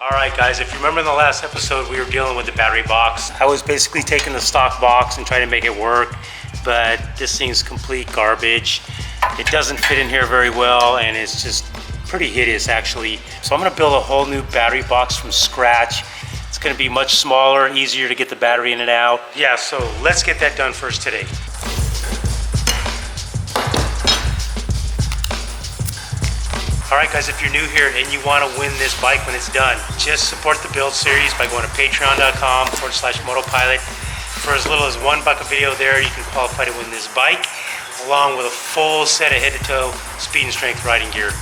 Alright guys, if you remember in the last episode we were dealing with the battery box. I was basically taking the stock box and trying to make it work, but this thing's complete garbage. It doesn't fit in here very well and it's just pretty hideous actually. So I'm going to build a whole new battery box from scratch. It's going to be much smaller, easier to get the battery in and out. Yeah, so let's get that done first today. Alright guys, if you're new here and you want to win this bike when it's done, just support the build series by going to patreon.com/motopilot. For as little as $1 a video there, you can qualify to win this bike, along with a full set of head-to-toe speed and strength riding gear.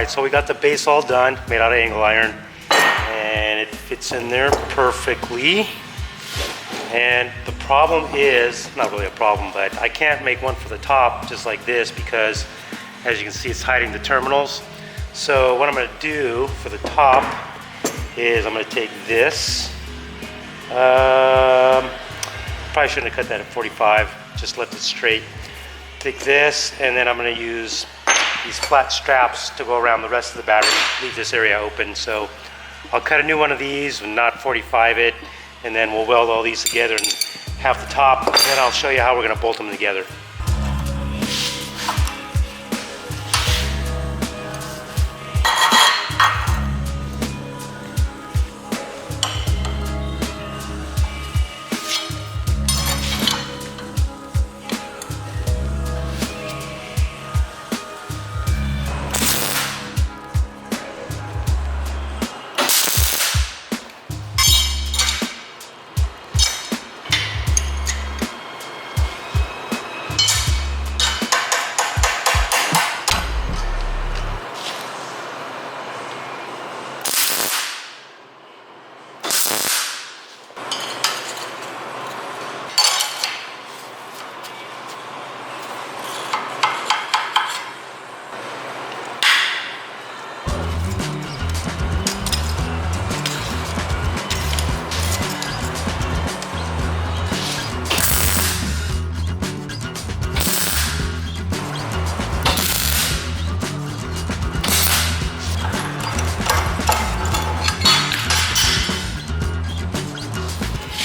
Alright, so we got the base all done, made out of angle iron, and it fits in there perfectly. And the problem is, not really a problem, but I can't make one for the top just like this because, as you can see, it's hiding the terminals. So what I'm going to do for the top is I'm going to take this. Probably shouldn't have cut that at 45, just left it straight. Take this, and then I'm going to use these flat straps to go around the rest of the battery, leave this area open. So I'll cut a new one of these and not 45 it, and then we'll weld all these together and have the top, and then I'll show you how we're going to bolt them together.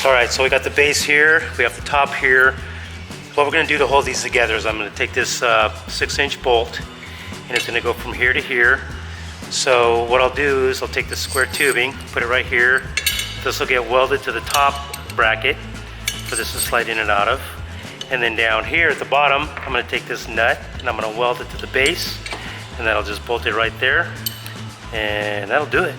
Alright, so we got the base here, we have the top here. What we're going to do to hold these together is I'm going to take this 6-inch bolt, and it's going to go from here to here. So what I'll do is I'll take this square tubing, put it right here. This will get welded to the top bracket for this to slide in and out of. And then down here at the bottom, I'm going to take this nut and I'm going to weld it to the base, and that'll just bolt it right there, and that'll do it.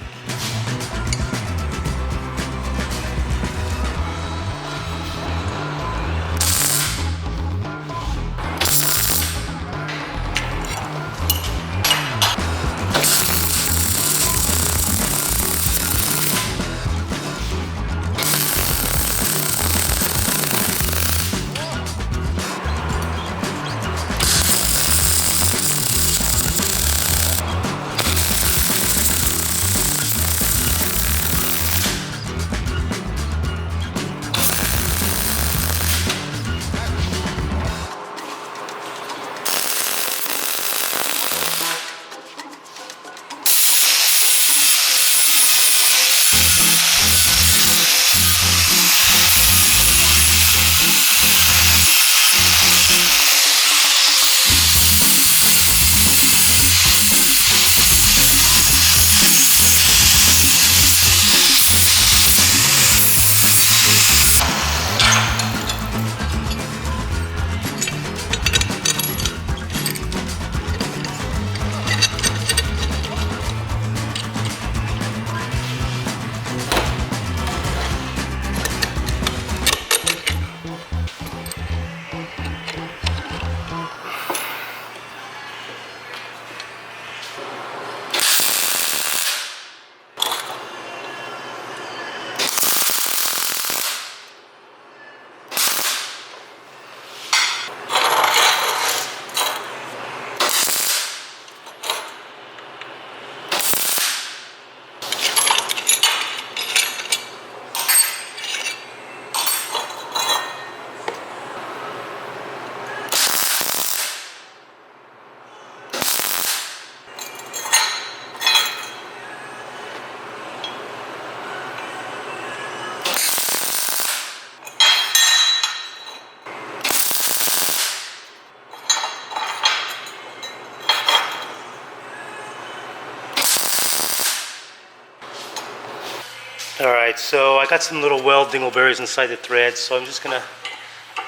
Alright, so I got some little weld dingleberries inside the threads, so I'm just going to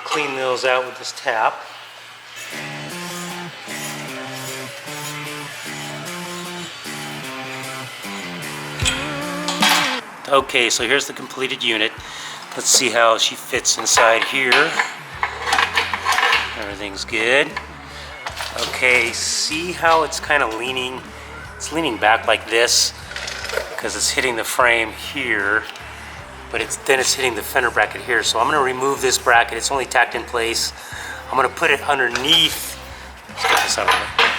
clean those out with this tap. Okay, so here's the completed unit. Let's see how she fits inside here. Everything's good. Okay, see how it's kind of leaning It's leaning back like this because it's hitting the frame here, but then it's hitting the fender bracket here. So I'm going to remove this bracket. It's only tacked in place. I'm going to put it underneath. Let's get this out of the way.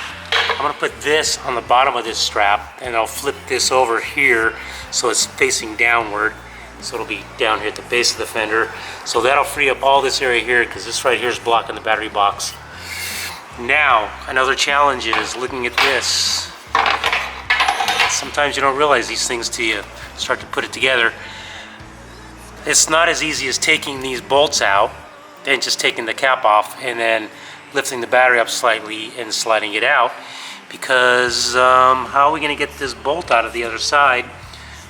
I'm going to put this on the bottom of this strap, and I'll flip this over here so it's facing downward. So it'll be down here at the base of the fender. So that'll free up all this area here because this right here is blocking the battery box. Now, another challenge is looking at this. Sometimes you don't realize these things till you start to put it together. It's not as easy as taking these bolts out and just taking the cap off and then lifting the battery up slightly and sliding it out, because how are we going to get this bolt out of the other side?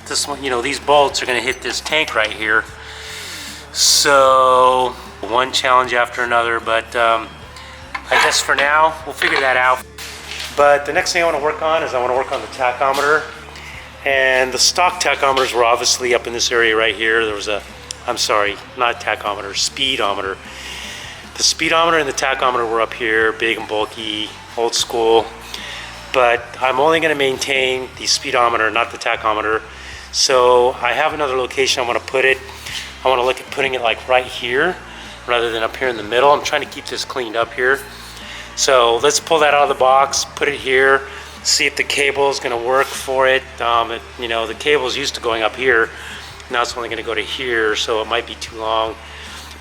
This one, these bolts are going to hit this tank right here. So one challenge after another, but I guess for now we'll figure that out. But the next thing I want to work on is I want to work on the tachometer. And the stock tachometers were obviously up in this area right here. There was I'm sorry, not tachometer, speedometer. The speedometer and the tachometer were up here, big and bulky, old school. But I'm only going to maintain the speedometer, not the tachometer. So I have another location I want to put it. I want to look at putting it like right here rather than up here in the middle. I'm trying to keep this cleaned up here. So let's pull that out of the box, put it here, see if the cable is going to work for it. The cable is used to going up here. Now it's only going to go to here, so it might be too long.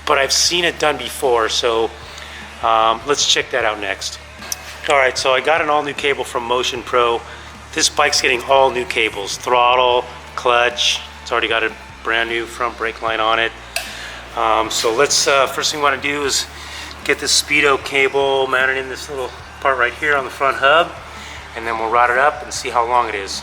But I've seen it done before, so let's check that out next. Alright, so I got an all new cable from Motion Pro. This bike's getting all new cables, throttle, clutch. It's already got a brand new front brake line on it. So let's, first thing we want to do is get this Speedo cable mounted in this little part right here on the front hub, and then we'll route it up and see how long it is.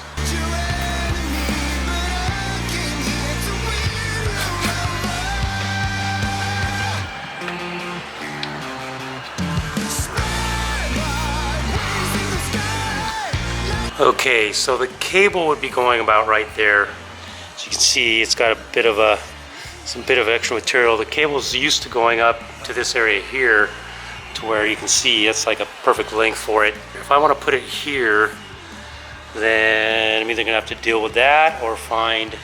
Okay, so the cable would be going about right there. As you can see, it's got a bit of some extra material. The cable's used to going up to this area here, to where you can see it's like a perfect length for it. If I want to put it here, then I'm either gonna have to deal with that or find,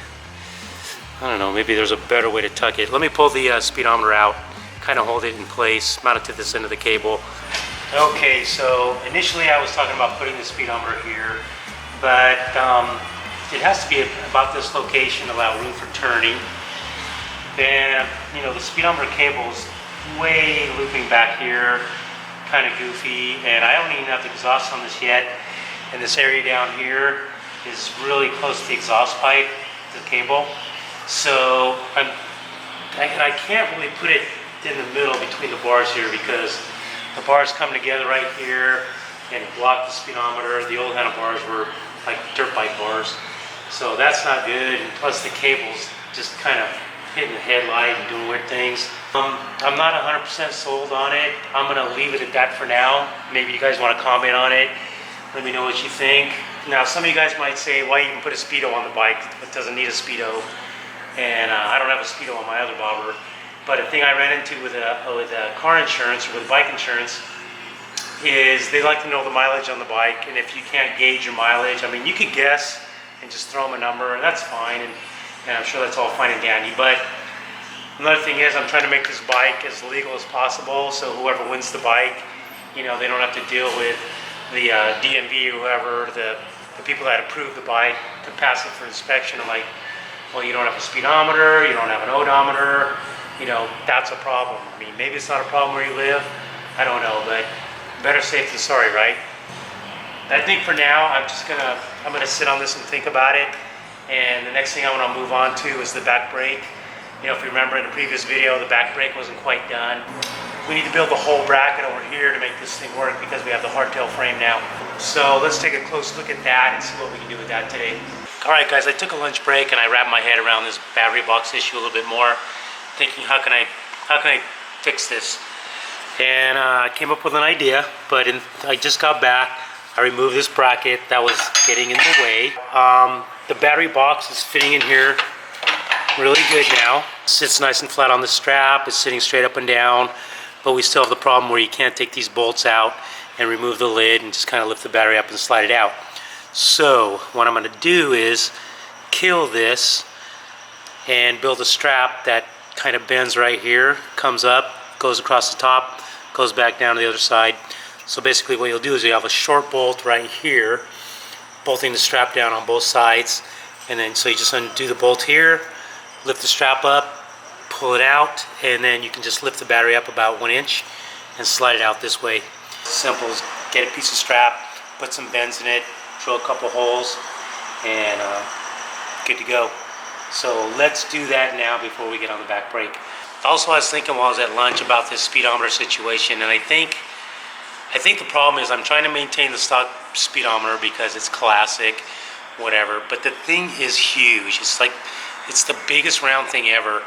I don't know, maybe there's a better way to tuck it. Let me pull the speedometer out, kind of hold it in place, mount it to this end of the cable. Okay, so initially I was talking about putting the speedometer here, but it has to be about this location, allow room for turning. Then, the speedometer cable is way looping back here, kind of goofy, and I don't even have the exhaust on this yet. And this area down here is really close to the exhaust pipe, the cable. So I can't really put it in the middle between the bars here because the bars come together right here and block the speedometer. The old handlebars were like dirt bike bars, so that's not good. And plus the cable's just kind of hitting the headlight and doing weird things. I'm not 100% sold on it. I'm gonna leave it at that for now. Maybe you guys want to comment on it. Let me know what you think. Now, some of you guys might say, why even put a Speedo on the bike? It doesn't need a Speedo. And I don't have a Speedo on my other bobber. But a thing I ran into with car insurance or with bike insurance is they like to know the mileage on the bike. And if you can't gauge your mileage, I mean, you could guess and just throw them a number, and that's fine. And I'm sure that's all fine and dandy. But another thing is I'm trying to make this bike as legal as possible, so whoever wins the bike, they don't have to deal with the DMV or whoever, the people that approve the bike to pass it for inspection. I'm like, well, you don't have a speedometer, you don't have an odometer, that's a problem. I mean, maybe it's not a problem where you live, I don't know, but better safe than sorry, right? I think for now, I'm gonna sit on this and think about it. And the next thing I want to move on to is the back brake. If you remember in the previous video, the back brake wasn't quite done. We need to build the whole bracket over here to make this thing work because we have the hardtail frame now. So let's take a close look at that and see what we can do with that today. All right, guys, I took a lunch break and I wrapped my head around this battery box issue a little bit more, thinking how can I fix this? And I came up with an idea, but I just got back. I removed this bracket that was getting in the way. The battery box is fitting in here really good now. It sits nice and flat on the strap. It's sitting straight up and down, but we still have the problem where you can't take these bolts out and remove the lid and just kind of lift the battery up and slide it out. So what I'm going to do is kill this and build a strap that kind of bends right here, comes up, goes across the top, goes back down to the other side. So basically what you'll do is you have a short bolt right here, bolting the strap down on both sides, and then so you just undo the bolt here, lift the strap up, pull it out, and then you can just lift the battery up about 1 inch and slide it out this way. Simple as get a piece of strap, put some bends in it, drill a couple holes, and good to go. So let's do that now before we get on the back brake. Also, I was thinking while I was at lunch about this speedometer situation, and I think the problem is I'm trying to maintain the stock speedometer because it's classic, whatever, but the thing is huge. It's the biggest round thing ever,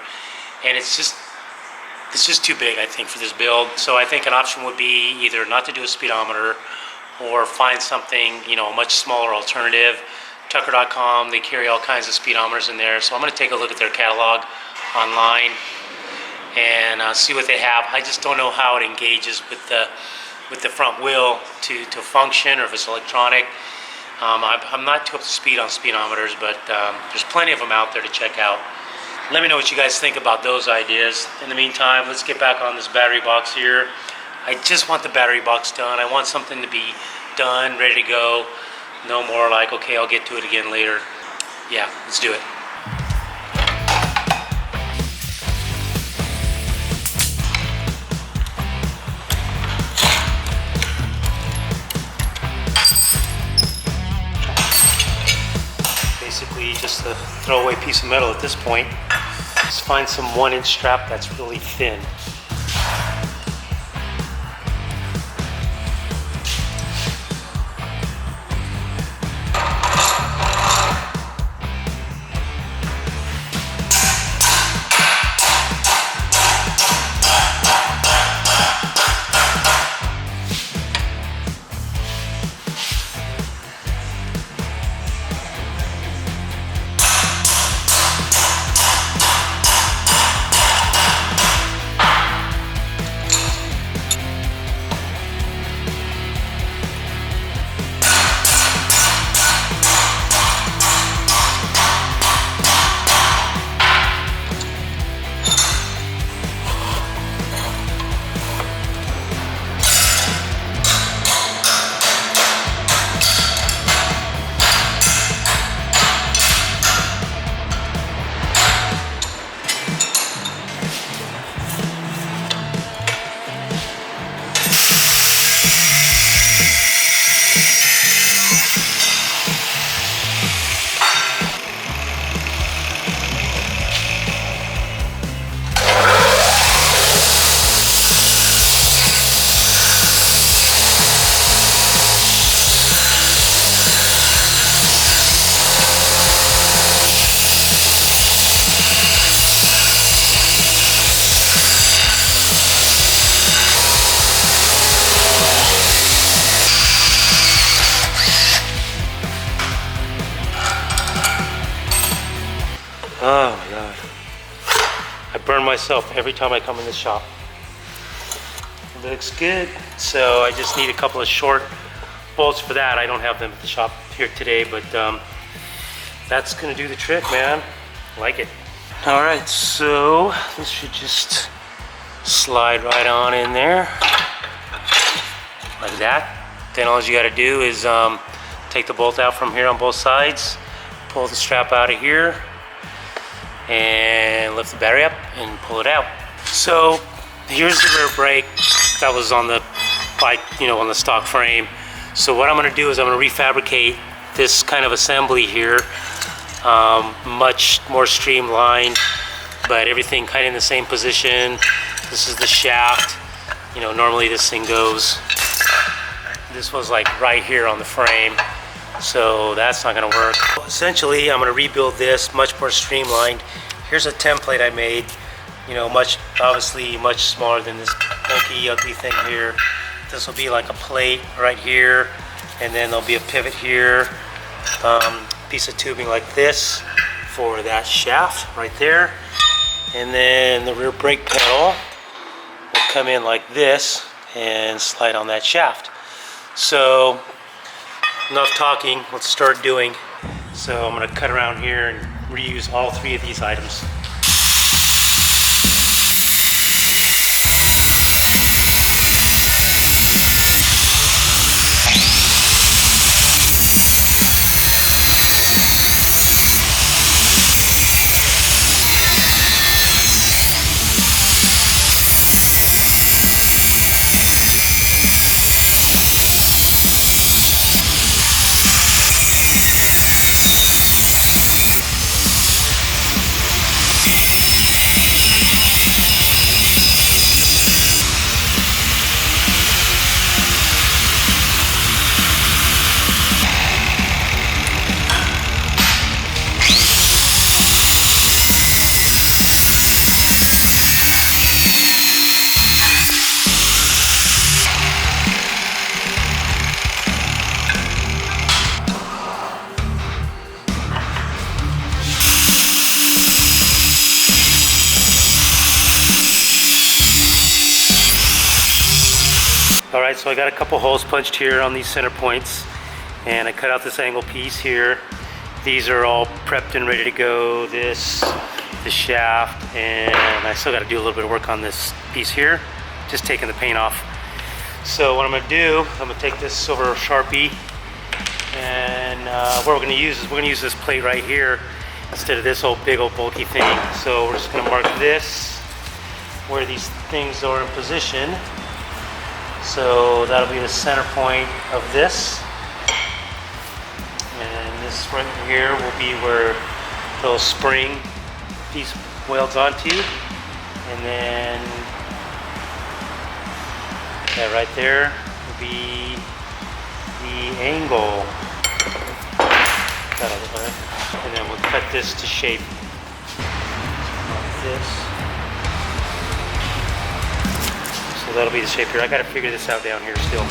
and it's just too big, I think, for this build. So I think an option would be either not to do a speedometer or find something, a much smaller alternative. Tucker.com, they carry all kinds of speedometers in there, so I'm going to take a look at their catalog online and see what they have. I just don't know how it engages with the front wheel to function, or if it's electronic. I'm not too up to speed on speedometers, but there's plenty of them out there to check out. Let me know what you guys think about those ideas. In the meantime, let's get back on this battery box here. I just want the battery box done. I want something to be done, ready to go. No more like, okay, I'll get to it again later. Yeah, let's do it. Basically just a throwaway piece of metal at this point. Just find some 1 inch strap that's really thin. Oh my God. I burn myself every time I come in this shop. It looks good. So I just need a couple of short bolts for that. I don't have them at the shop here today, but that's gonna do the trick, man. I like it. All right, so this should just slide right on in there, like that. Then all you gotta do is take the bolt out from here on both sides, pull the strap out of here, and lift the battery up and pull it out. So here's the rear brake that was on the bike, on the stock frame. So what I'm gonna do is I'm gonna refabricate this kind of assembly here, much more streamlined, but everything kind of in the same position. This is the shaft. Normally this thing goes, this was like right here on the frame, so that's not gonna work. Essentially, I'm gonna rebuild this much more streamlined. Here's a template I made, obviously much smaller than this bulky, ugly thing here. This will be like a plate right here, and then there'll be a pivot here, piece of tubing like this for that shaft right there, and then the rear brake pedal will come in like this and slide on that shaft. So enough talking, let's start doing. So I'm gonna cut around here and reuse all three of these items. Alright, so I got a couple holes punched here on these center points, and I cut out this angle piece here. These are all prepped and ready to go. The shaft, and I still got to do a little bit of work on this piece here, just taking the paint off. So what I'm going to do, I'm going to take this silver Sharpie, and what we're going to use is we're going to use this plate right here instead of this old big old bulky thing. So we're just going to mark this where these things are in position. So that'll be the center point of this, and this right here will be where they'll spring piece welds onto, and then that right there will be the angle. And then we'll cut this to shape like this. So that'll be the shape here. I gotta figure this out down here still.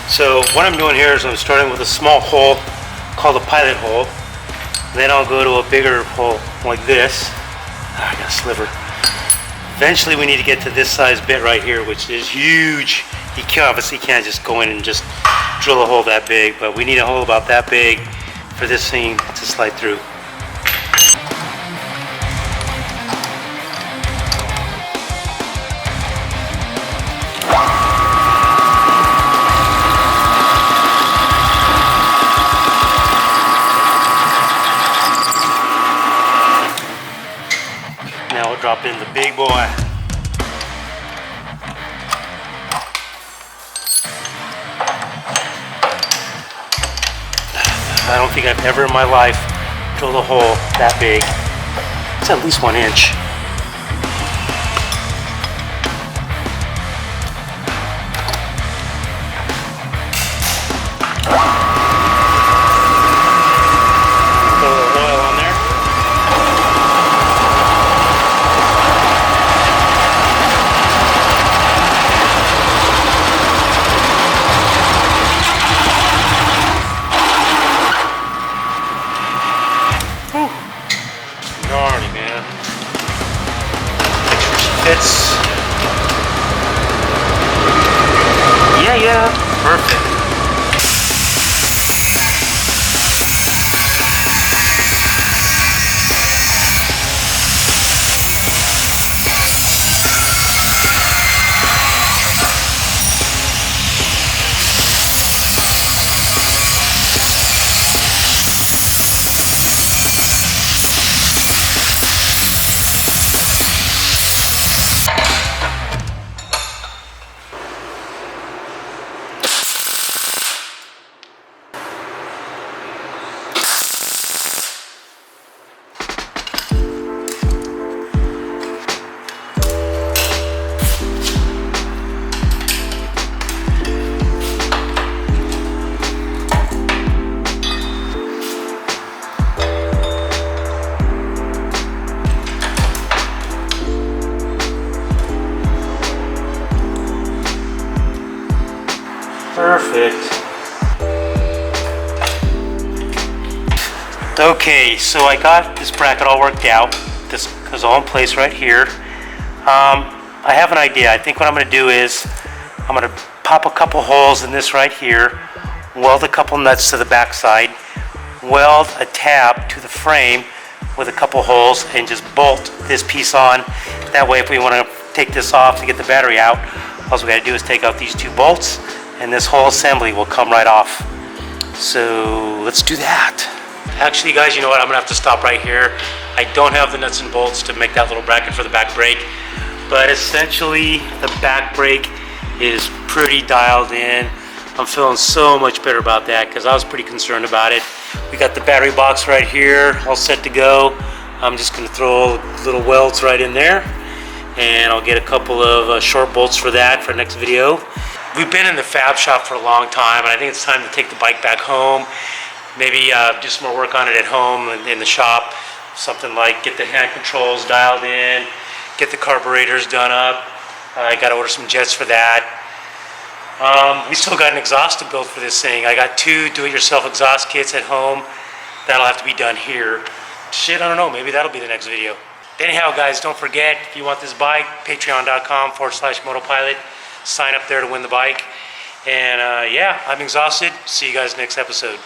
So what I'm doing here is I'm starting with a small hole called a pilot hole. Then I'll go to a bigger hole like this. I got a sliver. Eventually we need to get to this size bit right here, which is huge. You obviously can't just go in and just drill a hole that big, but we need a hole about that big for this thing to slide through. Now we'll drop in the big boy. I don't think I've ever in my life drilled a hole that big. It's at least 1 inch. Put a little oil on there. Gnarly, man. Perfect. Perfect. Okay, so I got this bracket all worked out. This is all in place right here. I have an idea. I think what I'm going to do is I'm going to pop a couple holes in this right here, weld a couple nuts to the back side, weld a tab to the frame with a couple holes, and just bolt this piece on. That way, if we want to take this off to get the battery out, all we got to do is take out these two bolts, and this whole assembly will come right off. So let's do that. Actually, guys, you know what? I'm gonna have to stop right here. I don't have the nuts and bolts to make that little bracket for the back brake, but essentially the back brake is pretty dialed in. I'm feeling so much better about that because I was pretty concerned about it. We got the battery box right here, all set to go. I'm just gonna throw little welds right in there, and I'll get a couple of short bolts for that for the next video. We've been in the fab shop for a long time, and I think it's time to take the bike back home. Maybe do some more work on it at home in the shop. Something like get the hand controls dialed in, get the carburetors done up. I got to order some jets for that. We still got an exhaust to build for this thing. I got 2 do-it-yourself exhaust kits at home. That'll have to be done here. Shit, I don't know. Maybe that'll be the next video. Anyhow, guys, don't forget, if you want this bike, patreon.com/motopilot. Sign up there to win the bike. And yeah, I'm exhausted. See you guys next episode.